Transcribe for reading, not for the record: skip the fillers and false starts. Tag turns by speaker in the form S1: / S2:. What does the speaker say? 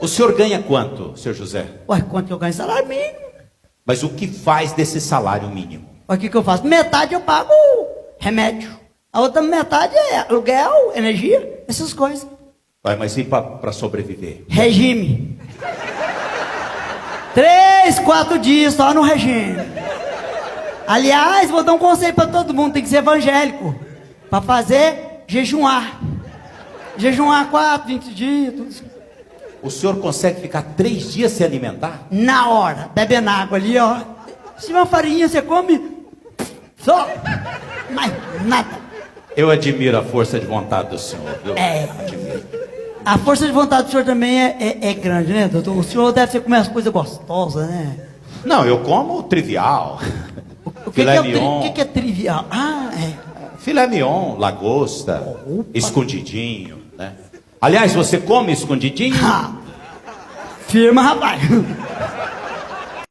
S1: O senhor ganha quanto, senhor José?
S2: Ué, quanto que eu ganho? Salário mínimo.
S1: Mas o que faz desse salário mínimo?
S2: Ué, o que que eu faço? Metade eu pago remédio. A outra metade é aluguel, energia, essas coisas.
S1: Ué, mas e para sobreviver?
S2: Regime. 3, 4 dias só no regime. Aliás, vou dar um conselho para todo mundo, tem que ser evangélico. Para fazer jejuar. Jejuar 4, 20 dias, tudo isso.
S1: O senhor consegue ficar 3 dias sem alimentar?
S2: Na hora, bebendo água ali, ó. Se tiver uma farinha, você come só. Mas nada.
S1: Eu admiro a força de vontade do senhor, viu? Admiro.
S2: A força de vontade do senhor também é grande, né, doutor? O senhor deve comer as coisas gostosas, né?
S1: Não, eu como o trivial.
S2: O que que é trivial? Ah, é.
S1: Filé mignon, lagosta, escondidinho, né? Aliás, você come escondidinho?
S2: Firma, rapaz.